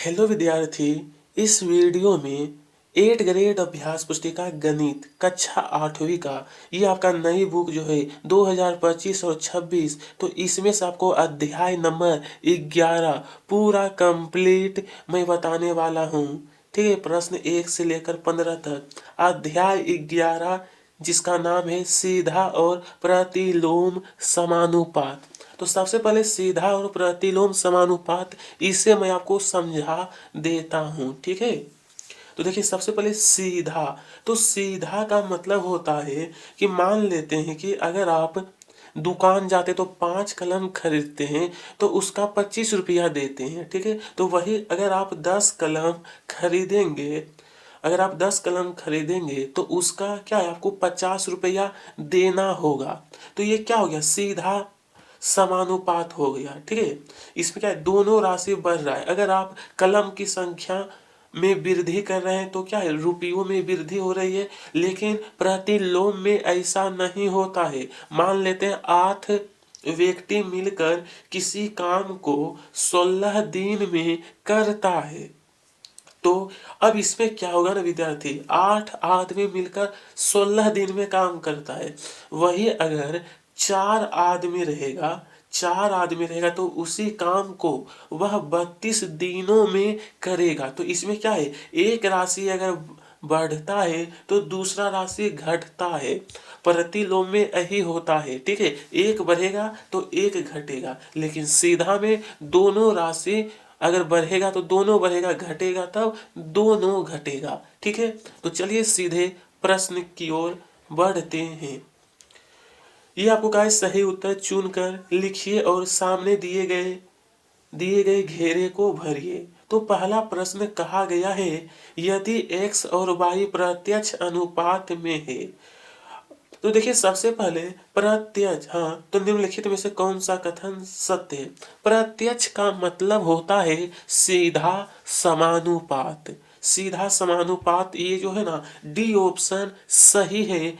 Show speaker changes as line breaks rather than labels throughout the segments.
Hello विद्यार्थी। इस video में 8 ग्रेड अभ्यास पुस्तिका गणित कक्षा 8वीं का ये आपका नई बुक जो है 2025 और 26, तो इसमें से आपको अध्याय नंबर 11 पूरा कंप्लीट मैं बताने वाला हूँ। ठीक है, प्रश्न 1 से लेकर 15 तक अध्याय 11 जिसका नाम है सीधा और प्रतिलोम समानुपात। तो सबसे पहले सीधा और प्रतिलोम समानुपात इसे मैं आपको समझा देता हूं। ठीक है, तो देखिए सबसे पहले सीधा। तो सीधा का मतलब होता है कि मान लेते हैं कि अगर आप दुकान जाते तो 5 कलम खरीदते हैं तो उसका 25 रुपया देते हैं। ठीक है, तो वही अगर आप 10 कलम खरीदेंगे, अगर आप 10 कलम खरीदेंगे तो उसका क्या है, आपको 50 रुपया देना होगा। तो ये क्या हो गया, सीधा समानुपात हो गया। ठीक है, इसमें क्या है, दोनों राशि बढ़ रहा है। अगर आप कलम की संख्या में वृद्धि कर रहे हैं तो क्या है, रुपयों में वृद्धि हो रही है। लेकिन प्रतिलोम में ऐसा नहीं होता है। मान लेते हैं 8 व्यक्ति मिलकर किसी काम को 16 दिन में करता है, तो अब इसमें क्या होगा ना विद्यार्थी, 8 आदमी मिलकर 16 दिन में काम करता है। वही अगर 4 आदमी रहेगा तो उसी काम को वह 32 दिनों में करेगा। तो इसमें क्या है, एक राशि अगर बढ़ता है तो दूसरा राशि घटता है। प्रतिलोम में यही होता है। ठीक है, एक बढ़ेगा तो एक घटेगा, लेकिन सीधा में दोनों राशि अगर बढ़ेगा तो दोनों बढ़ेगा, घटेगा तब दोनों घटेगा। ठीक है, तो चलिए सीधे प्रश्न की ओर बढ़ते हैं। ये आपको कहा है सही उत्तर चुनकर लिखिए और सामने दिए गए घेरे को भरिए। तो पहला प्रश्न कहा गया है, यदि x और y प्रत्यक्ष अनुपात में है। तो देखिए सबसे पहले प्रत्यक्ष, हाँ, तो निम्नलिखित में से कौन सा कथन सत्य है। प्रत्यक्ष का मतलब होता है सीधा समानुपात। सीधा समानुपात ये जो है ना, डी ऑप्शन सही है।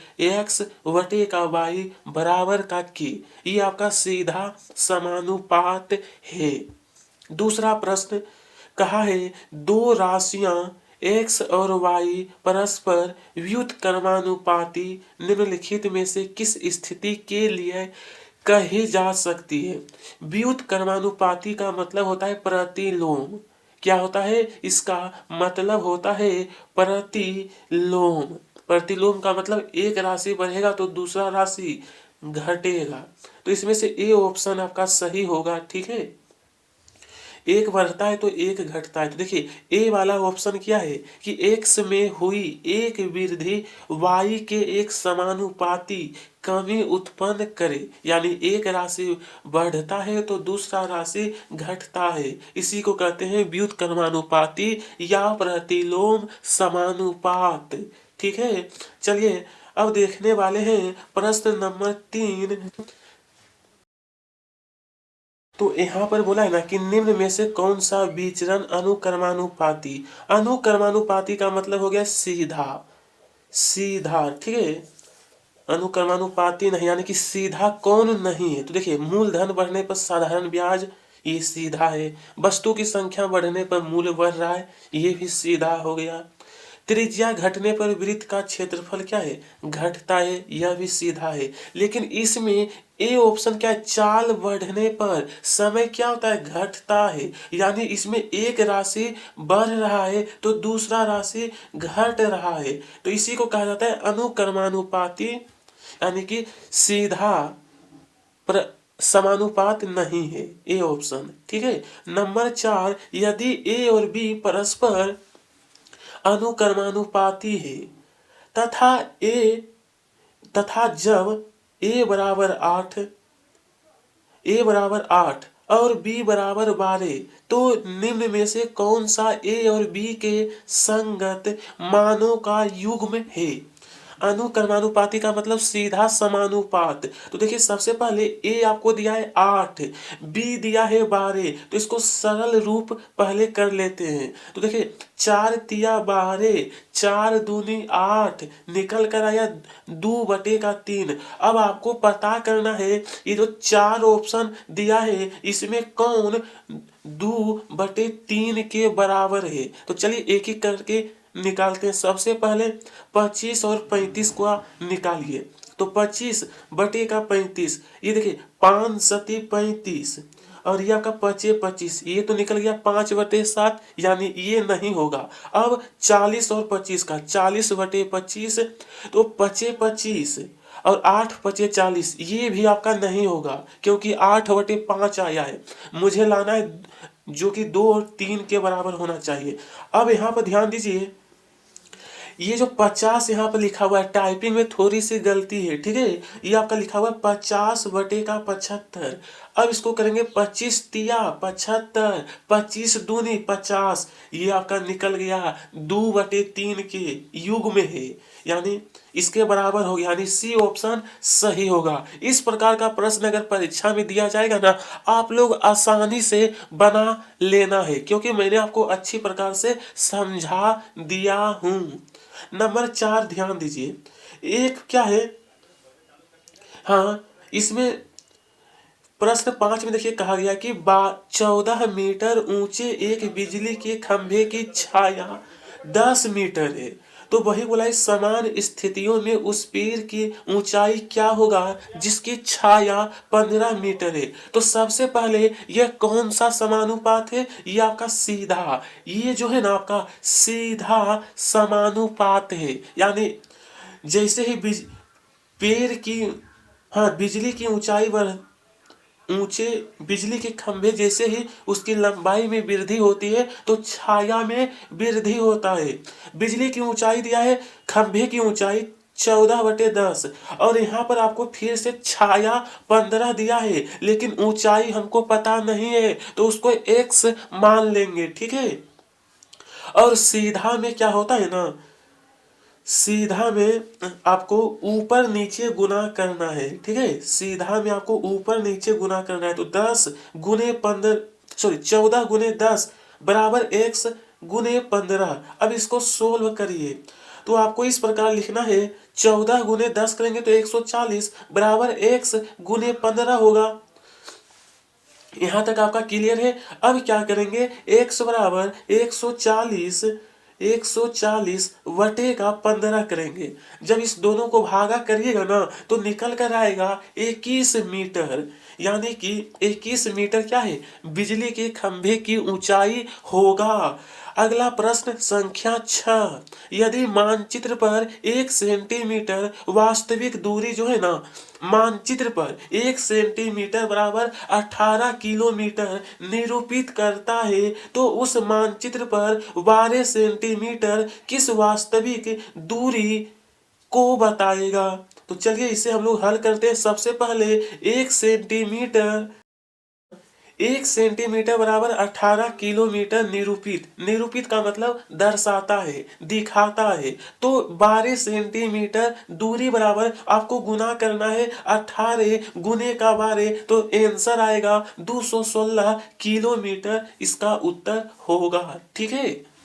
x वटे का y बराबर का k, ये आपका सीधा समानुपात है। दूसरा प्रश्न कहा है, दो राशियां x और y परस्पर व्युत्क्रमानुपाती निम्नलिखित में से किस स्थिति के लिए कही जा सकती है। व्युत्क्रमानुपाती का मतलब होता है प्रतिलोम। क्या होता है, इसका मतलब होता है प्रतिलोम। प्रतिलोम का मतलब एक राशि बढ़ेगा तो दूसरा राशि घटेगा। तो इसमें से ए ऑप्शन आपका सही होगा। ठीक है, एक बढ़ता है तो एक घटता है। तो देखिए ए वाला ऑप्शन क्या है कि x में हुई एक वृद्धि y के एक समानुपाती कमी उत्पन्न करे, यानी एक राशि बढ़ता है तो दूसरा राशि घटता है। इसी को कहते हैं व्युत्क्रमानुपाती या प्रतिलोम समानुपात। ठीक है, चलिए अब देखने वाले हैं प्रश्न नंबर 3। तो यहाँ पर बोला है ना कि निम्न में से कौन सा विचरण अनुक्रमानुपाती। अनुक्रमानुपाती का मतलब हो गया सीधा। सीधा, ठीक है, अनुक्रमानुपाती नहीं, यानी कि सीधा कौन नहीं है। तो देखिए मूलधन बढ़ने पर साधारण ब्याज, ये सीधा है। वस्तु की संख्या बढ़ने पर मूल्य बढ़ रहा है, ये भी सीधा हो गया। त्रिज्या घटने पर वृत्त का क्षेत्रफल क्या है, घटता है, यह भी सीधा है। लेकिन इसमें ए ऑप्शन क्या है, चाल बढ़ने पर समय क्या होता है, घटता है। यानी इसमें एक राशि बढ़ रहा है तो दूसरा राशि घट रहा है। तो इसी को कहा जाता है अनुक्रमानुपाती, यानी कि सीधा समानुपात नहीं है, ए ऑप्शन। ठीक है, नंबर 4, यदि ए और बी परस्पर अनुक्रमानुपाती है तथा जब a बराबर 8 और b बराबर 12, तो निम्न में से कौन सा a और b के संगत मानों का युग्म है। अनुक्रमानुपाती का मतलब सीधा समानुपात। तो देखिए सबसे पहले ए आपको दिया है 8, बी दिया है 12, तो इसको सरल रूप पहले कर लेते हैं। तो देखिए 4 तिया 12, 4 दूनी 8, निकल कर आया 2/3। अब आपको पता करना है ये जो 4 ऑप्शन दिया है इसमें कौन 2/3 के बराबर है। तो चलिए एक एक करके निकालते हैं। सबसे पहले 25 और 35 को निकालिए। तो 25 बटे का 35, ये देखिए 5 सती 35 और ये आपका 5 25, ये तो निकल गया 5/7, यानी ये नहीं होगा। अब 40 और 25 का 40/25, तो 5 25 और 8 5 40, ये भी आपका नहीं होगा क्योंकि 8/5 आया है। मुझे लाना है जो कि 2 और 3 के बराबर होना चाहिए। अब यहाँ पर ध्यान दीजिए, ये जो 50 यहाँ पर लिखा हुआ है, टाइपिंग में थोड़ी सी गलती है, ठीक है। ये आपका लिखा हुआ है 50 बटे का 75। अब इसको करेंगे 25 तिया 75, 25 दूनी 50, ये आपका निकल गया 2/3 के युग में है, यानी इसके बराबर हो गया, यानी सी ऑप्शन सही होगा। इस प्रकार का प्रश्न अगर परीक्षा में दिया जाएगा ना, आप लोग आसानी से बना लेना है, क्योंकि मैंने आपको अच्छी प्रकार से समझा दिया हूं। नंबर 4 ध्यान दीजिए, एक क्या है, हाँ इसमें प्रश्न 5 में देखिए कहा गया कि 14 मीटर ऊंचे एक बिजली के खंभे की छाया 10 मीटर है। तो वही बोला है, समान स्थितियों में उस पेड़ की ऊंचाई क्या होगा जिसकी छाया 15 मीटर है। तो सबसे पहले यह कौन सा समानुपात है, ये आपका सीधा, ये जो है ना आपका सीधा समानुपात है। यानी जैसे ही पेड़ की, हाँ बिजली की ऊंचाई बढ़, ऊंचे बिजली के खंभे जैसे ही उसकी लंबाई में वृद्धि होती है तो छाया में वृद्धि होता है। बिजली की ऊंचाई दिया है, खंभे की ऊंचाई 14/10, और यहाँ पर आपको फिर से छाया 15 दिया है, लेकिन ऊंचाई हमको पता नहीं है तो उसको x मान लेंगे, ठीक है। और सीधा में क्या होता है ना, सीधा में आपको ऊपर नीचे गुना करना है, ठीक है। सीधा में आपको ऊपर नीचे गुना करना है, तो 10 गुने 15, सॉरी 14 गुने 10 बराबर x गुने 15। अब इसको सोल्व करिए, तो आपको इस प्रकार लिखना है, 14 गुने 10 करेंगे तो 140 बराबर x गुने 15 होगा। यहां तक आपका क्लियर है। अब क्या करेंगे, x बराबर 140 बटे का 15 करेंगे। जब इस दोनों को भागा करिएगा ना तो निकल कर आएगा 21 मीटर, यानी कि 21 मीटर क्या है, बिजली के खंभे की ऊंचाई होगा। अगला प्रश्न संख्या 6, यदि मानचित्र पर 1 सेंटीमीटर वास्तविक दूरी जो है ना, मानचित्र पर 1 सेंटीमीटर बराबर 18 किलोमीटर निरूपित करता है, तो उस मानचित्र पर 12 सेंटीमीटर किस वास्तविक दूरी को बताएगा। तो चलिए इसे हम लोग हल करते हैं। सबसे पहले 1 सेंटीमीटर बराबर 18 किलोमीटर निरूपित, निरूपित का मतलब दर्शाता है, दिखाता है। तो 12 सेंटीमीटर दूरी बराबर आपको गुना करना है 18 गुने का 12, तो आंसर आएगा 216 किलोमीटर, इसका उत्तर होगा, ठीक है।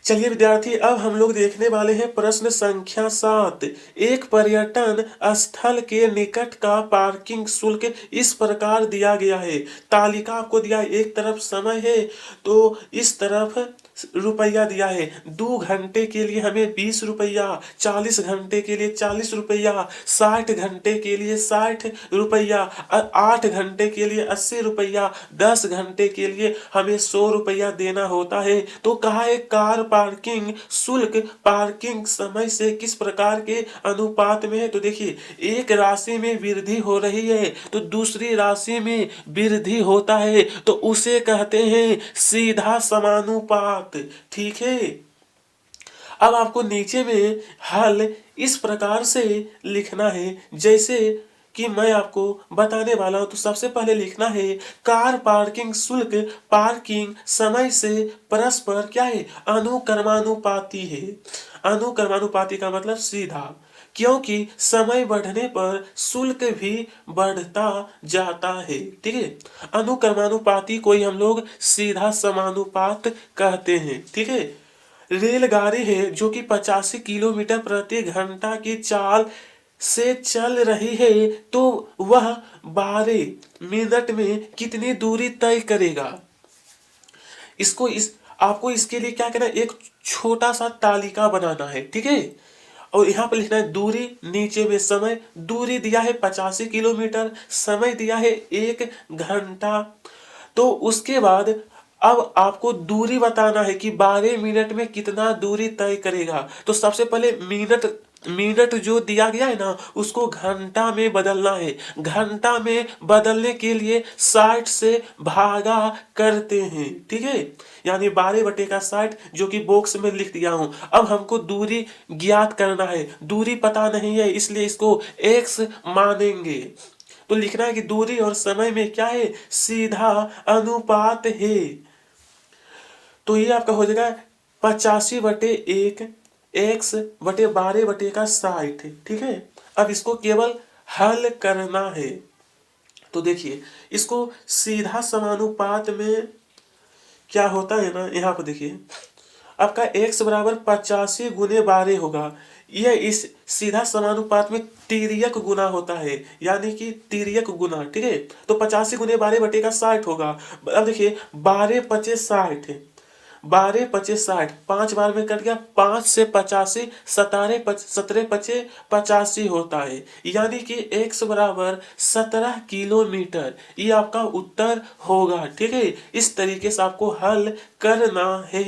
चलिए विद्यार्थी, अब हम लोग देखने वाले हैं प्रश्न संख्या 7। एक पर्यटन स्थल के निकट का पार्किंग शुल्क इस प्रकार दिया गया है। तालिका आपको दिया है, एक तरफ समय है तो इस तरफ रुपया दिया है। 2 घंटे के लिए हमें 20 रुपया, 40 घंटे के लिए 40 रुपया, 60 घंटे के लिए 60 रुपया, 8 घंटे के लिए 80 रुपया, 10 घंटे के लिए हमें 100 रुपया देना होता है। तो कहा है कार पार्किंग शुल्क पार्किंग समय से किस प्रकार के अनुपात में है। तो देखिए, एक राशि में वृद्धि हो रही है तो दूसरी राशि में वृद्धि होता है, तो उसे कहते हैं सीधा समानुपात, ठीक है। अब आपको नीचे में हल इस प्रकार से लिखना है जैसे कि मैं आपको बताने वाला हूं। तो सबसे पहले लिखना है, कार पार्किंग शुल्क पार्किंग समय से परस्पर क्या है, अनुक्रमानुपाती है। अनुक्रमानुपाती का मतलब सीधा, क्योंकि समय बढ़ने पर शुल्क भी बढ़ता जाता है, ठीक है। अनुक्रमानुपाती को ही हम लोग सीधा समानुपात कहते हैं, ठीक है। रेलगाड़ी है जो कि 85 किलोमीटर प्रति घंटा की चाल से चल रही है तो वह 12 मिनट में कितनी दूरी तय करेगा। इसको इस आपको इसके लिए क्या करना है, एक छोटा सा तालिका बनाना है, ठीक है। और यहाँ पर लिखना है दूरी, नीचे में समय, दूरी दिया है 85 किलोमीटर, समय दिया है 1 घंटा। तो उसके बाद अब आपको दूरी बताना है कि 12 मिनट में कितना दूरी तय करेगा। तो सबसे पहले मिनट मिनट जो दिया गया है ना, उसको घंटा में बदलना है। घंटा में बदलने के लिए 60 से भागा करते हैं, ठीक है। यानी 12/60 जो कि बॉक्स में लिख दिया हूं। अब हमको दूरी ज्ञात करना है, दूरी पता नहीं है इसलिए इसको x मानेंगे। तो लिखना है कि दूरी और समय में क्या है, सीधा अनुपात है। तो ये आपका हो जाएगा 85/1 x/12/60, ठीक है। अब इसको केवल हल करना है। तो देखिए इसको सीधा समानुपात में क्या होता है ना, यहाँ पर देखिए आपका x बराबर 85 × 12 होगा। यह इस सीधा समानुपात में तिर्यक गुना होता है, यानी कि तिर्यक गुना, ठीक है। तो 85 × 12/60 होगा। अब देखिए 12×5=60, 12×5=60, 5 बार में कट गया, 5 से 85, 17×5=85 होता है। यानी कि x बराबर 17 किलोमीटर, ये आपका उत्तर होगा, ठीक है। इस तरीके से आपको हल करना है,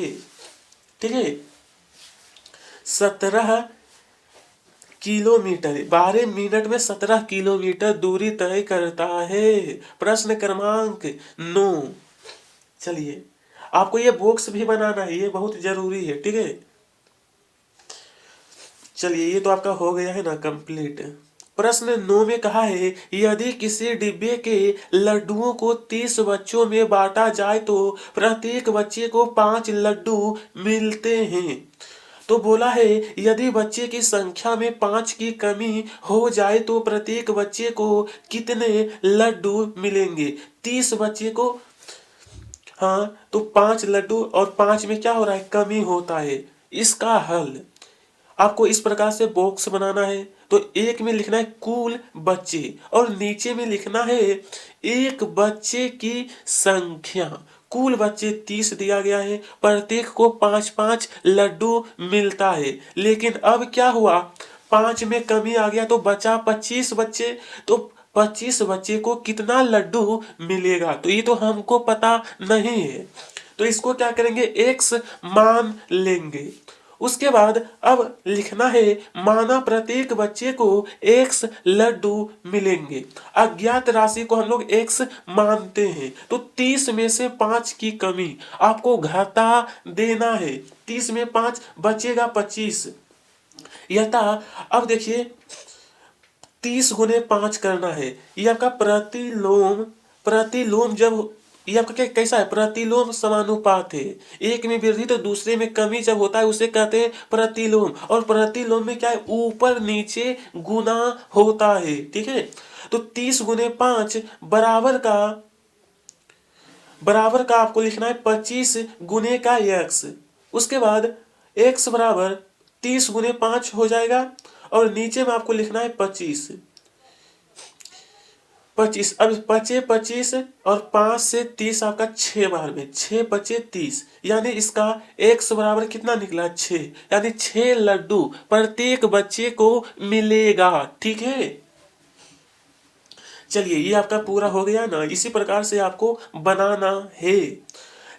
ठीक है। 17 किलोमीटर, 12 मिनट में 17 किलोमीटर दूरी तय करता है। प्रश्न क्रमांक 9। चलिए आपको ये बॉक्स भी बनाना है, ये बहुत जरूरी है, ठीक है। चलिए ये तो आपका हो गया है ना कंप्लीट। प्रश्न 9 में कहा है यदि किसी डिब्बे के लड्डुओं को 30 बच्चों में बांटा जाए तो प्रत्येक बच्चे को 5 लड्डू मिलते हैं। तो बोला है यदि बच्चे की संख्या में 5 की कमी हो जाए तो प्रत्येक बच्चे को कितने लड्डू मिलेंगे। 30 बच्चे को, हाँ, तो 5 लड्डू, और 5 में क्या हो रहा है, कमी होता है। इसका हल आपको इस प्रकार से बॉक्स बनाना है। तो एक में लिखना है कुल बच्चे और नीचे में लिखना है एक बच्चे की संख्या। कुल बच्चे 30 दिया गया है, प्रत्येक को 5-5 लड्डू मिलता है। लेकिन अब क्या हुआ, 5 में कमी आ गया तो बचा 25 बच्चे। तो 25 बच्चे को कितना लड्डू मिलेगा, तो ये तो हमको पता नहीं है। तो इसको क्या करेंगे, x मान लेंगे। उसके बाद अब लिखना है माना प्रत्येक बच्चे को x लड्डू मिलेंगे। अज्ञात राशि को हम लोग x मानते हैं। तो 30 में से 5 की कमी आपको घटा देना है। 30 में 5 बचेगा 25। यथा अब देखिए 30 × 5 करना है। ये आपका प्रतिलोम, प्रतिलोम जब ये आपका क्या कैसा है, प्रतिलोम समानुपात है। एक में वृद्धि तो दूसरे में कमी जब होता है उसे कहते हैं प्रतिलोम। और प्रतिलोम में क्या है, ऊपर नीचे गुना होता है, ठीक है। तो 30 × 5 बराबर का आपको लिखना है 25 गुने का x। उसके बाद x बराबर 30 × 5 हो जाएगा और नीचे में आपको लिखना है 25। अब बचे 25 और 5 से 30 आपका 6 बार में, 6 बचे 30, यानी इसका x बराबर कितना निकला, 6। यानी 6 लड्डू प्रत्येक बच्चे को मिलेगा, ठीक है। चलिए ये आपका पूरा हो गया ना, इसी प्रकार से आपको बनाना है।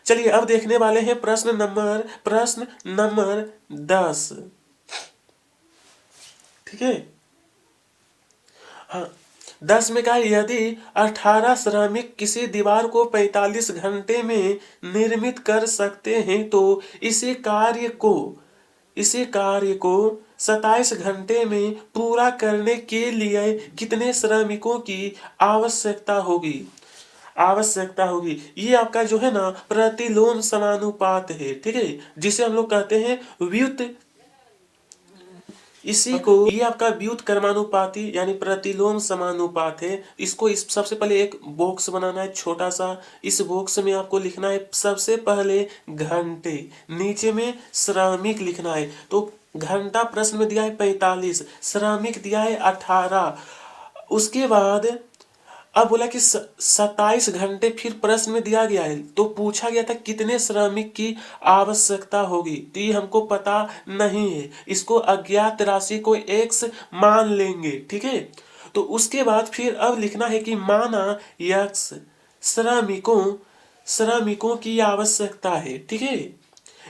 चलिए अब देखने वाले हैं प्रश्न नंबर 10, ठीक है। हाँ, 10 में कहा यदि 18 श्रमिक किसी दीवार को 45 घंटे में निर्मित कर सकते हैं तो इसी कार्य को 27 घंटे में पूरा करने के लिए कितने श्रमिकों की आवश्यकता होगी। ये आपका जो है ना प्रतिलोम समानुपात है, ठीक है, जिसे हम लोग कहते हैं व्युत। इसी को ये आपका व्युत्क्रमानुपाती यानी प्रतिलोम समानुपात है। इसको सबसे पहले एक बॉक्स बनाना है छोटा सा। इस बॉक्स में आपको लिखना है सबसे पहले घंटे, नीचे में श्रमिक लिखना है। तो घंटा प्रश्न में दिया है 45, श्रमिक दिया है 18। उसके बाद अब बोला कि 27 घंटे फिर प्रश्न में दिया गया है, तो पूछा गया था कितने श्रमिक की आवश्यकता होगी, तो ये हमको पता नहीं है, इसको अज्ञात राशि को x मान लेंगे। ठीक है, तो उसके बाद फिर अब लिखना है कि माना x श्रमिकों की आवश्यकता है। ठीक है,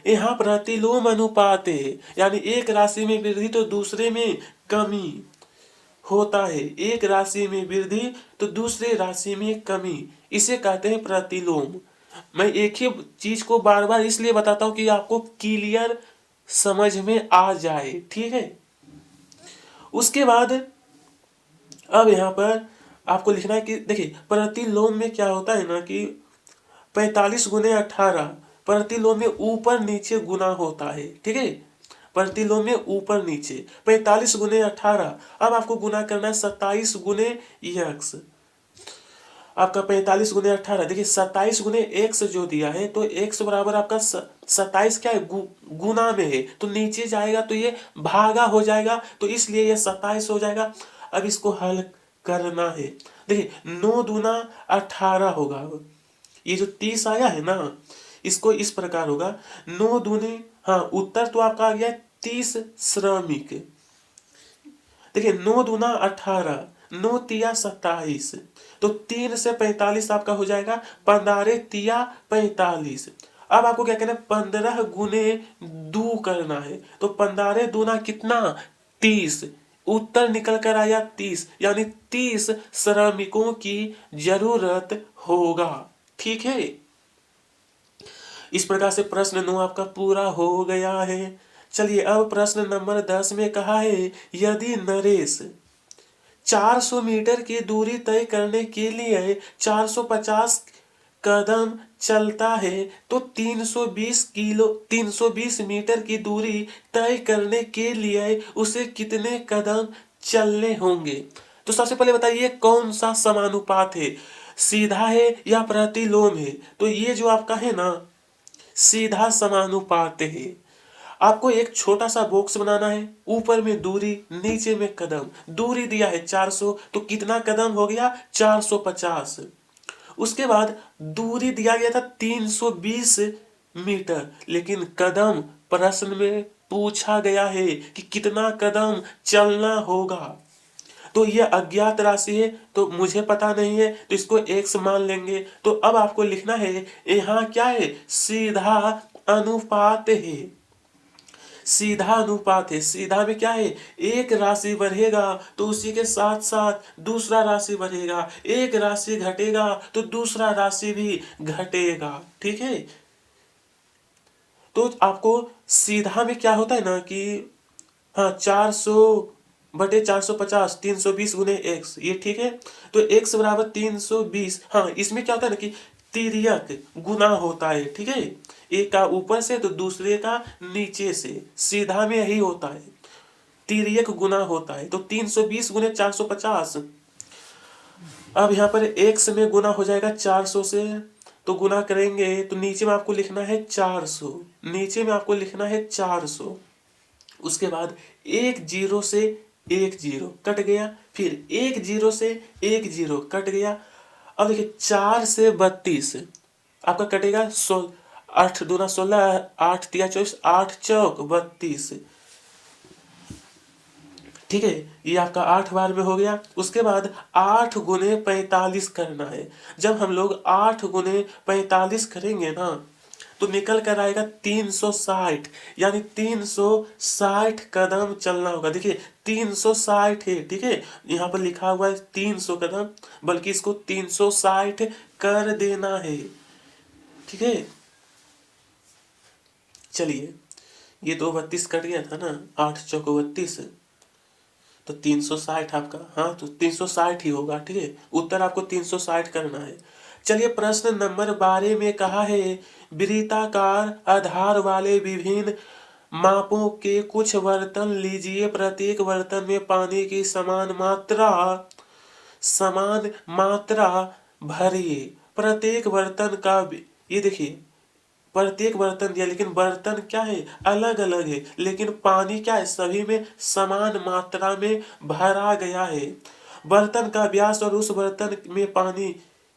यहाँ प्रतिलोम अनुपात है, यानी एक राशि में वृद्धि तो दूसरे में कमी होता है, एक राशि में वृद्धि तो दूसरे राशि में कमी, इसे कहते हैं प्रतिलोम। मैं एक ही चीज को बार बार इसलिए बताता हूं कि आपको क्लियर समझ में आ जाए। ठीक है, उसके बाद अब यहाँ पर आपको लिखना है कि देखिए प्रतिलोम में क्या होता है ना कि 45 गुने 18 प्रतिलोम में ऊपर नीचे गुना होता है। ठीक है, प्रतिलोम में ऊपर नीचे 45 गुने 18। अब आपको गुना करना है 27 गुने x, आपका 45 गुने 18। देखिए 27 गुने x जो दिया है, तो x बराबर आपका 27 क्या है, गुना में है, तो नीचे जाएगा तो ये भागा हो जाएगा, तो इसलिए ये 27 हो जाएगा। अब इसको हल करना है। देखिए 9 दूना 18 होगा, ये जो 30 आया है ना, इसको इस प्रकार होगा 9 दूने, हाँ उत्तर तो आपका आ गया 30 श्रमिक। देखिए 9 दूना 18, 9 तिया 27, तो 3 से 45 आपका हो जाएगा 15 तिया 45। अब आपको क्या करना है, 15 गुने 2 करना है, तो 15 दूना कितना 30, उत्तर निकल कर आया 30, यानी 30 श्रमिकों की जरूरत होगा। ठीक है, इस प्रकार से प्रश्न 9 आपका पूरा हो गया है। चलिए अब प्रश्न नंबर 10 में कहा है, यदि नरेश 400 मीटर की दूरी तय करने के लिए 450 कदम चलता है, तो 320 मीटर की दूरी तय करने के लिए उसे कितने कदम चलने होंगे। तो सबसे पहले बताइए कौन सा समानुपात है, सीधा है या प्रतिलोम है। तो ये जो आपका है ना सीधा समानुपात है। आपको एक छोटा सा बॉक्स बनाना है, ऊपर में दूरी नीचे में कदम। दूरी दिया है 400, तो कितना कदम हो गया 450। उसके बाद दूरी दिया गया था 320 मीटर, लेकिन कदम प्रश्न में पूछा गया है कि कितना कदम चलना होगा। तो ये अज्ञात राशि है, तो मुझे पता नहीं है, तो इसको x मान लेंगे। तो अब आपको लिखना है यहाँ क्या है, सीधा अनुपात है। सीधा अनुपात है, सीधा में क्या है, एक राशि बढ़ेगा तो उसी के साथ साथ दूसरा राशि बढ़ेगा, एक राशि घटेगा तो दूसरा राशि भी घटेगा। ठीक है, तो आपको सीधा में क्या होता है ना कि हाँ 400/450, 320 गुने x, ये ठीक है। तो x बराबर 320। हाँ इसमें क्या होता है ना कि तिर्यक गुना होता है। ठीक है, एक का ऊपर से तो दूसरे का नीचे से, सीधा में यही होता है, तिर्यक गुना होता है। तो 320 गुने 450। अब यहाँ पर x में गुना हो जाएगा 400 से, तो गुना करेंगे तो नीचे में आपको लिखना है 400, नीचे में आपको लिखना है 400। उसके बाद 1 0 से 1 0 कट गया, फिर 1 0 से 1 0 कट गया। अब देखिए 4 से 32 आपका कटेगा 8 दूना 16, 8 तिया 24, 8 चौक 32। ठीक है, ये आपका 8 बार में हो गया। उसके बाद 8 गुने 45 करना है। जब हम लोग 8 गुने 45 करेंगे ना, तो निकल कर आएगा 360, यानी 360 कदम चलना होगा। देखिए 360 है, ठीक है, यहाँ पर लिखा हुआ है 300 कदम, बल्कि इसको 360 कर देना है। ठीक है, चलिए ये तो 32 कट गया था ना, 8 चौक 32, तो 360 आपका, हाँ तो 360 ही होगा। ठीक है, उत्तर आपको 360 करना है। चलिए प्रश्न नंबर 12 में कहा है, वृत्ताकार आधार वाले विभिन्न मापों के कुछ बर्तन लीजिए, प्रत्येक बर्तन में पानी की समान मात्रा भरिए। प्रत्येक बर्तन का, ये देखिए प्रत्येक बर्तन दिया, लेकिन बर्तन क्या है, अलग अलग है, लेकिन पानी क्या है, सभी में समान मात्रा में भरा गया है। बर्तन का व्यास और उस बर्तन में पानी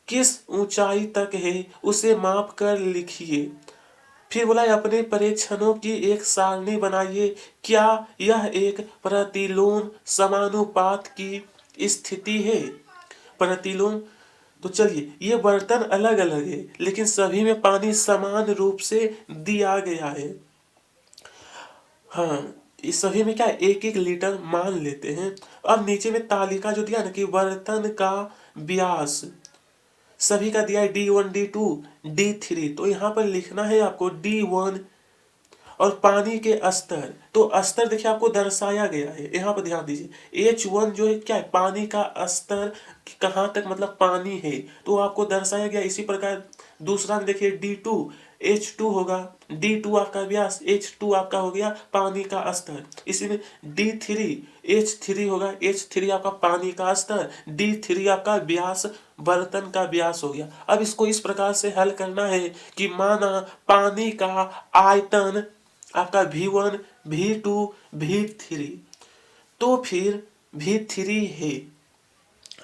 किस ऊंचाई तक है उसे माप कर लिखिए। फिर बोला अपने परीक्षणों की एक सारणी बनाइए। क्या यह एक प्रतिलोम समानुपात की स्थिति है? प्रतिलोम, तो चलिए ये बर्तन अलग अलग है, लेकिन सभी में पानी समान रूप से दिया गया है। हाँ, इस सभी में क्या है, एक एक लीटर मान लेते हैं। अब नीचे में तालिका जो दिया ना कि बर्तन का व्यास सभी का दिया है D1 D2 D3, तो यहाँ पर लिखना है आपको D1। और पानी के स्तर, तो स्तर देखिए आपको दर्शाया गया है, यहाँ पर ध्यान दीजिए। H1 जो है क्या है, पानी का स्तर कहाँ तक मतलब पानी है, तो आपको दर्शाया गया। इसी प्रकार दूसरा में देखिए D2 H2 होगा, D2 आपका व्यास, H2 आपका हो गया पानी का स्तर। इसी में D3 H3 होगा, H3 आपका पानी का स्तर, D3 आपका व्यास, बर्तन का व्यास हो गया। अब इसको इस प्रकार से हल करना है कि माना पानी का आयतन आपका V1 V2 V3, तो फिर V3 है।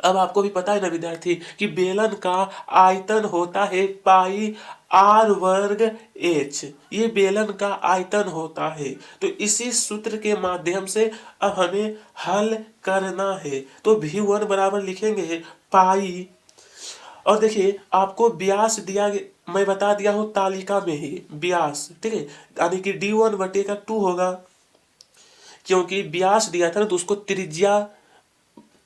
अब आपको भी पता है ना विद्यार्थी कि बेलन का आयतन होता है पाई आर वर्ग H, ये बेलन का आयतन होता है। तो इसी सूत्र के माध्यम से अब हमें हल करना है। तो V1 बराबर लिखेंगे पाई, और देखिए आपको व्यास दिया गया, मैं बता दिया हूं तालिका में ही व्यास, ठीक है, यानी कि D1/2 होगा, क्योंकि व्यास दिया था ना, तो उसको त्रिज्या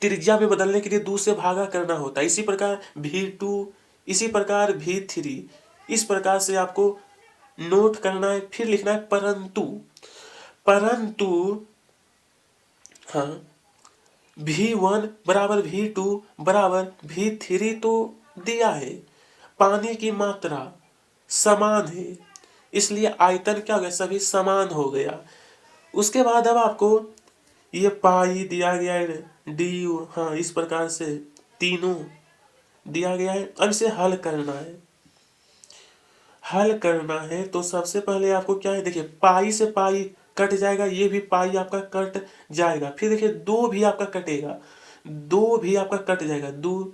त्रिज्या में बदलने के लिए 2 से भागा करना होता है। इसी प्रकार V2, इसी प्रकार V3, इस प्रकार से आपको नोट करना है। फिर लिखना है परंतु, परंतु हाँ V1 बराबर V2 बराबर V3 तो दिया है, पानी की मात्रा समान है, इसलिए आयतन क्या हो गया, सभी समान हो गया। उसके बाद अब आपको ये पाई दिया गया है, डी, हाँ इस प्रकार से तीनों दिया गया है। अब इसे हल करना है। हल करना है तो सबसे पहले आपको क्या है, देखिए पाई से पाई कट जाएगा, ये भी पाई आपका कट जाएगा। फिर देखिए 2 भी आपका कटेगा, 2 भी आपका कट जाएगा, 2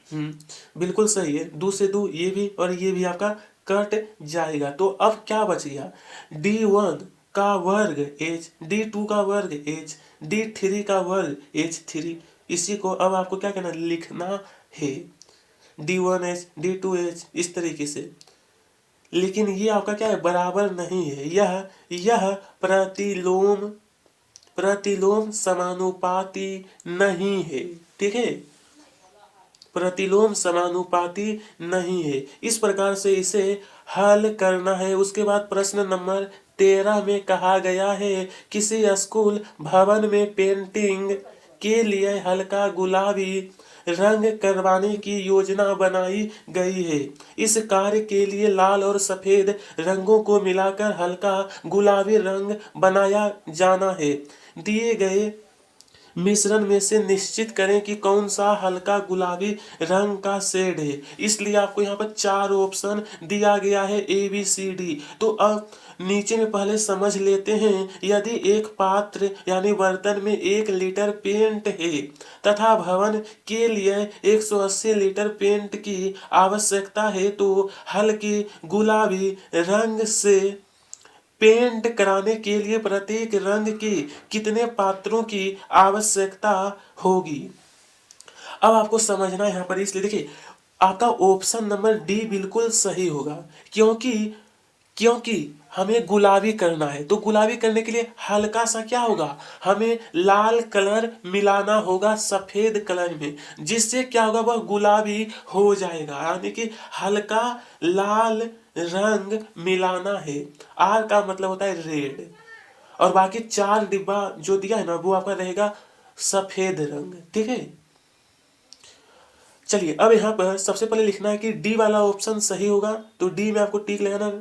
बिल्कुल सही है, 2 से 2 ये भी और ये भी आपका कट जाएगा। तो अब क्या बच गया, D1 का वर्ग H, D2 का वर्ग H, D3 का वर्ग H3। इसी को अब आपको क्या करना, लिखना है D1H D2H इस तरीके से। लेकिन ये आपका क्या है, बराबर नहीं है, यह प्रतिलोम प्रतिलोम समानुपाती नहीं है, ठीक है, प्रतिलोम समानुपाती नहीं है। इस प्रकार से इसे हल करना है। उसके बाद प्रश्न नंबर 13 में कहा गया है किसी स्कूल भवन में पेंटिंग के लिए हल्का गुलाबी रंग करवाने की योजना बनाई गई है। इस कार्य के लिए लाल और सफेद रंगों को मिलाकर हल्का गुलाबी रंग बनाया जाना है। दिए गए मिश्रण में से निश्चित करें कि कौन सा हल्का गुलाबी रंग का शेड है। इसलिए आपको यहाँ पर 4 ऑप्शन दिया गया है ABCD। तो अब नीचे में पहले समझ लेते हैं, यदि एक पात्र यानी बर्तन में 1 लीटर पेंट है तथा भवन के लिए 180 लीटर पेंट की आवश्यकता है, तो हल्के गुलाबी रंग से पेंट कराने के लिए प्रत्येक रंग के कितने पात्रों की आवश्यकता होगी। अब आपको समझना है यहाँ पर, इसलिए देखिए आपका ऑप्शन नंबर डी बिल्कुल सही होगा, क्योंकि क्योंकि हमें गुलाबी करना है। तो गुलाबी करने के लिए हल्का सा क्या होगा, हमें लाल कलर मिलाना होगा सफेद कलर में, जिससे क्या होगा, वह गुलाबी हो जाएगा, यानी कि हल्का लाल रंग मिलाना है। आर का मतलब होता है रेड, और बाकी 4 डिब्बा जो दिया है ना, वो आपका रहेगा सफेद रंग, ठीक है। चलिए अब यहाँ पर सबसे पहले लिखना है कि डी वाला ऑप्शन सही होगा, तो डी में आपको टिक लगाना,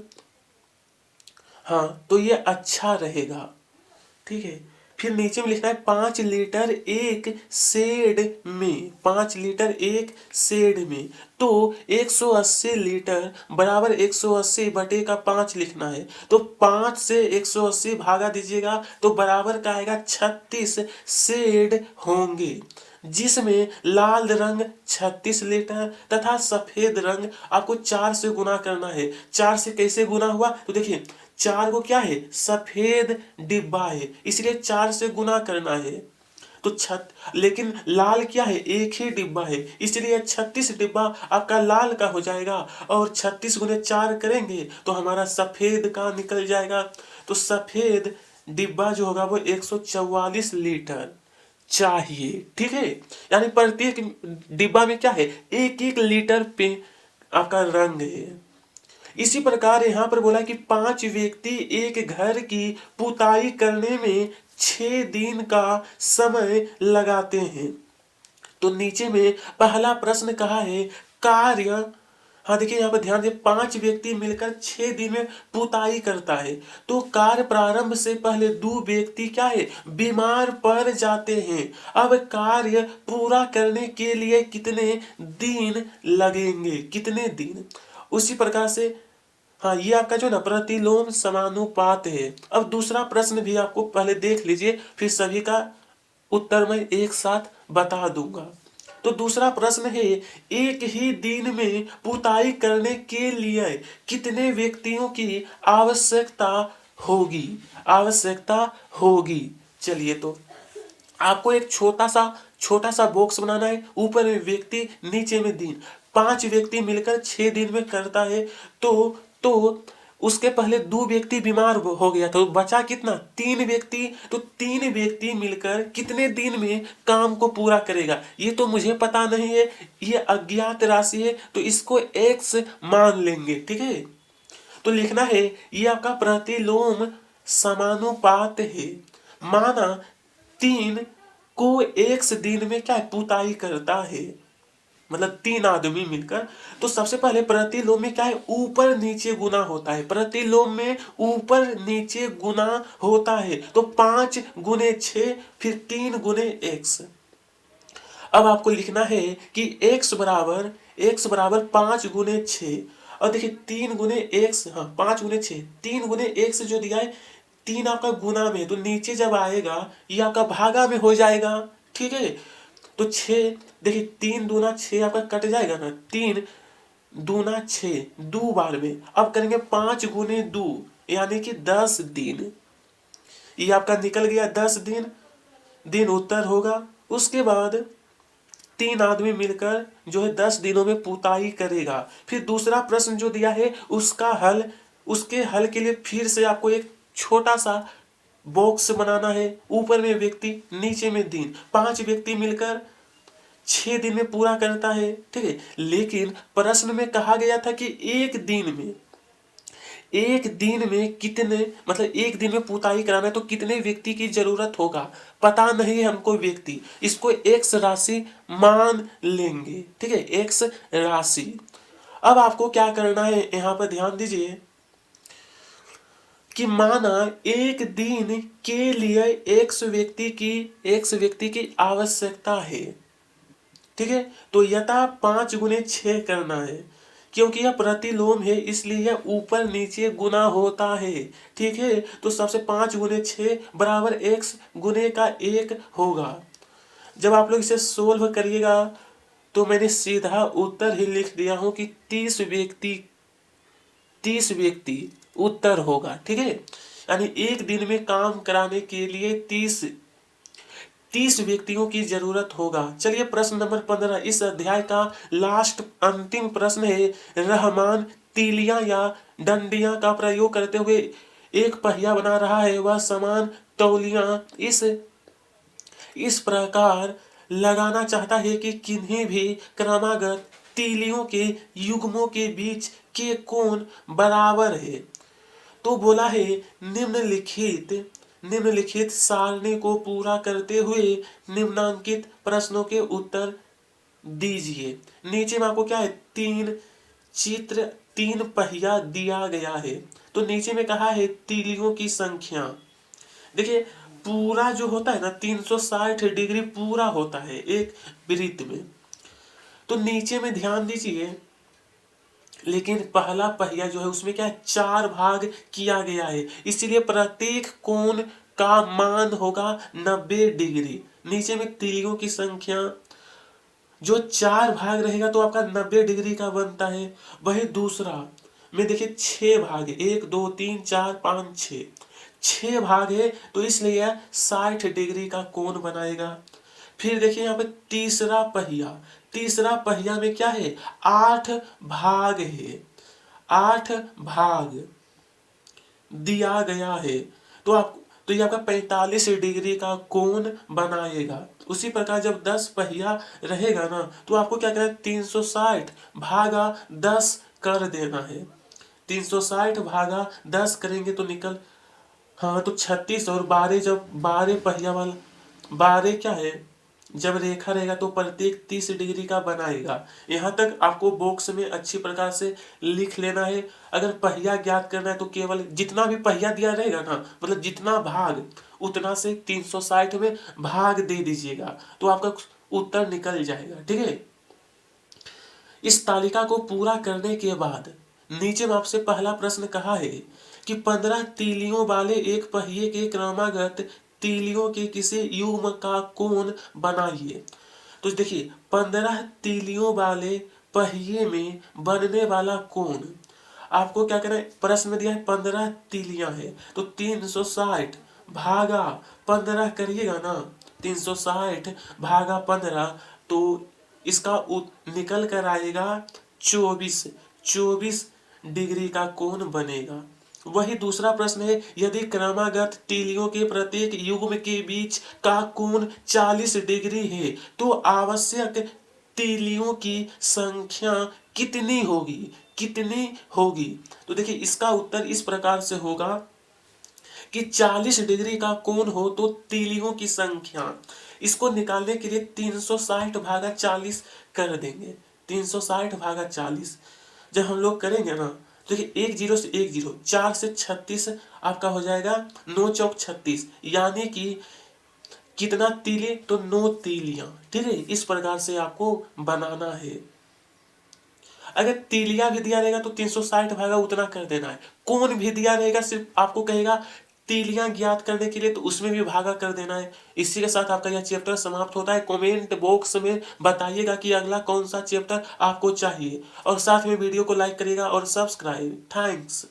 हाँ तो ये अच्छा रहेगा, ठीक है। फिर नीचे में लिखना है 5 लीटर एक सेड में, 5 लीटर एक सेड में। तो 180 लीटर बराबर 180 बटे का 5 लिखना है। तो 5 से 180 भागा दीजिएगा तो बराबर का आएगा 36 सेड होंगे, जिसमें लाल रंग 36 लीटर तथा सफेद रंग आपको 4 से गुना करना है। 4 से कैसे गुना हुआ तो देखिए 4 को क्या है, सफेद डिब्बा है, इसलिए 4 से गुना करना है। तो लेकिन लाल क्या है, एक ही डिब्बा है, इसलिए 36 डिब्बा आपका लाल का हो जाएगा और 36 गुने 4 करेंगे तो हमारा सफेद का निकल जाएगा। तो सफेद डिब्बा जो होगा वो 144 लीटर चाहिए। ठीक है, यानी प्रत्येक डिब्बा में क्या है, एक एक लीटर पे आपका रंग है। इसी प्रकार यहाँ पर बोला कि 5 व्यक्ति एक घर की पुताई करने में 6 दिन का समय लगाते हैं। तो नीचे में पहला प्रश्न कहा है कार्य, हाँ देखिए यहाँ पर ध्यान दें, 5 व्यक्ति मिलकर 6 दिन में पुताई करता है। तो कार्य प्रारंभ से पहले 2 व्यक्ति क्या है, बीमार पड़ जाते हैं। अब कार्य पूरा करने के लिए कितने दिन लगेंगे, कितने दिन। उसी प्रकार से हाँ ये आपका जो ना प्रतिलोम समानुपात है। अब दूसरा प्रश्न भी आपको पहले देख लीजिए, फिर सभी का उत्तर मैं एक साथ बता दूंगा। तो दूसरा प्रश्न है एक ही दिन में पुताई करने के लिए कितने व्यक्तियों की आवश्यकता होगी, आवश्यकता होगी। चलिए तो आपको एक छोटा सा बॉक्स बनाना है, ऊपर में व्यक्ति नीचे में दिन। 5 व्यक्ति मिलकर 6 दिन में करता है। तो उसके पहले 2 व्यक्ति बीमार हो गया तो बचा कितना, 3 व्यक्ति। तो 3 व्यक्ति मिलकर कितने दिन में काम को पूरा करेगा ये तो मुझे पता नहीं है, ये अज्ञात राशि है तो इसको x मान लेंगे। ठीक है, तो लिखना है ये आपका प्रतिलोम समानुपात है। माना 3 को x दिन में क्या पुताई करता है, मतलब 3 आदमी मिलकर। तो सबसे पहले प्रतिलोम में क्या है, ऊपर नीचे गुना होता है। प्रतिलोम में ऊपर नीचे गुना होता है। तो 5 गुने 6 फिर 3 गुने x। अब आपको लिखना है कि x बराबर 5 गुने 6 और देखिए 3 गुने x, हाँ 5 गुने 6, 3 गुने x जो दिया है 3 आपका गुना में, तो नीचे जब आएगा ये आपका भागा में हो जाएगा। ठीक है, तो 6 देखिए 3 दूना 6 आपका कट जाएगा ना, 3 दूना 6 2 बार में। अब करेंगे 5 गुने 2 यानी कि 10 दिन, ये आपका निकल गया 10 दिन, दिन उत्तर होगा। उसके बाद 3 आदमी मिलकर जो है 10 दिनों में पुताई करेगा। फिर दूसरा प्रश्न जो दिया है उसका हल, उसके हल के लिए फिर से आपको एक छोटा सा बॉक्स बनाना है, ऊपर में व्यक्ति नीचे में दिन। 5 व्यक्ति मिलकर 6 दिन में पूरा करता है। ठीक है, लेकिन प्रश्न में कहा गया था कि एक दिन में कितने, मतलब एक दिन में पुताई कराना है तो कितने व्यक्ति की जरूरत होगा, पता नहीं है हमको व्यक्ति, इसको x राशि मान लेंगे। ठीक है, x राशि। अब आपको क्या करना है, यहाँ पर ध्यान दीजिए कि माना एक दिन के लिए x व्यक्ति की आवश्यकता है। ठीक है, तो यथा 5 गुने 6 करना है, क्योंकि यह प्रतिलोम है इसलिए यह ऊपर नीचे गुना होता है। ठीक है, तो सबसे 5 गुने 6 बराबर x गुने का 1 होगा। जब आप लोग इसे सोल्व करिएगा तो मैंने सीधा उत्तर ही लिख दिया हूं कि 30 व्यक्ति उत्तर होगा। ठीक है, यानी एक दिन में काम कराने के लिए 30 व्यक्तियों की जरूरत होगा। चलिए प्रश्न नंबर 15, इस अध्याय का लास्ट अंतिम प्रश्न है। रहमान तीलियां या डंडियां का प्रयोग करते हुए एक पहिया बना रहा है, वह समान तौलियां इस प्रकार लगाना चाहता है कि किन्हीं भी क्रमागत तीलियों के युग्मों के बीच के कोण बराबर है। तो बोला है निम्नलिखित सारणी को पूरा करते हुए निम्नांकित प्रश्नों के उत्तर दीजिए। नीचे में आपको क्या है, 3 पहिया दिया गया है। तो नीचे में कहा है तीलियों की संख्या। देखिए पूरा जो होता है ना 360 डिग्री पूरा होता है एक वृत्त में। तो नीचे में ध्यान दीजिए, लेकिन पहला पहिया जो है उसमें क्या है, 4 भाग किया गया है, इसीलिए प्रत्येक कोण का मान होगा 90 डिग्री। नीचे में तीलियों की संख्या जो 4 भाग रहेगा तो आपका 90 डिग्री का बनता है। वही दूसरा में देखिए 6 भाग है, 1 2 3 4 5 6, 6 भाग है तो इसलिए यह 60 डिग्री का कोण बनाएगा। फिर देखिए यहाँ पे तीसरा पहिया, तीसरा पहिया में क्या है, 8 भाग है, 8 भाग दिया गया है तो ये आपका 45 डिग्री का कोण बनाएगा। उसी प्रकार जब 10 पहिया रहेगा ना तो आपको क्या करना है, 360 भागा 10 कर देना है। 360 भागा 10 करेंगे तो निकल, हाँ तो 36, और 12 जब 12 पहिया वाला 12 क्या है, जब रेखा रहेगा तो प्रत्येक 30 डिग्री का बनाएगा। यहाँ तक आपको बॉक्स में अच्छी प्रकार से लिख लेना है। अगर पहिया ज्ञात करना है तो केवल जितना भी पहिया दिया रहेगा ना, मतलब जितना भाग उतना से 360 में भाग दे दीजिएगा तो आपका उत्तर निकल जाएगा। ठीक है, इस तालिका को पूरा करने के बाद नीचे में आपसे पहला प्रश्न कहा है कि 15 तीलियों वाले एक पहिए के क्रमागत तीलियों के किसी युग्म का कोण बनाइए। तो देखिए 15 तीलियों वाले पहिए में बनने वाला कोण आपको क्या करना है, प्रश्न में दिया है 15 तीलियां है तो 360 भागा 15 करिएगा ना, 360 भागा 15 तो इसका निकल कर आएगा 24 डिग्री का कोण बनेगा। वही दूसरा प्रश्न है, यदि क्रमागत तीलियों के प्रत्येक युग्म के बीच का कोण 40 डिग्री है तो आवश्यक तीलियों की संख्या कितनी होगी, कितनी होगी। तो देखिए इसका उत्तर इस प्रकार से होगा कि 40 डिग्री का कोण हो तो तीलियों की संख्या, इसको निकालने के लिए 360 भागा 40 कर देंगे। 360 भागा 40 जब हम लोग करेंगे ना, देखिए 1 0 से 1 0, 4 से 36 आपका हो जाएगा 9 चौक 36, यानी कि कितना तीले, तो 9 तीलियां। ठीक है, इस प्रकार से आपको बनाना है। अगर तीलियां भी दिया रहेगा तो 360 भागा उतना कर देना है, कोण भी दिया रहेगा सिर्फ आपको कहेगा तीलियां ज्ञात करने के लिए तो उसमें भी भागा कर देना है। इसी के साथ आपका यह चैप्टर समाप्त होता है। कमेंट बॉक्स में बताइएगा कि अगला कौन सा चैप्टर आपको चाहिए, और साथ में वीडियो को लाइक करिएगा और सब्सक्राइब। थैंक्स।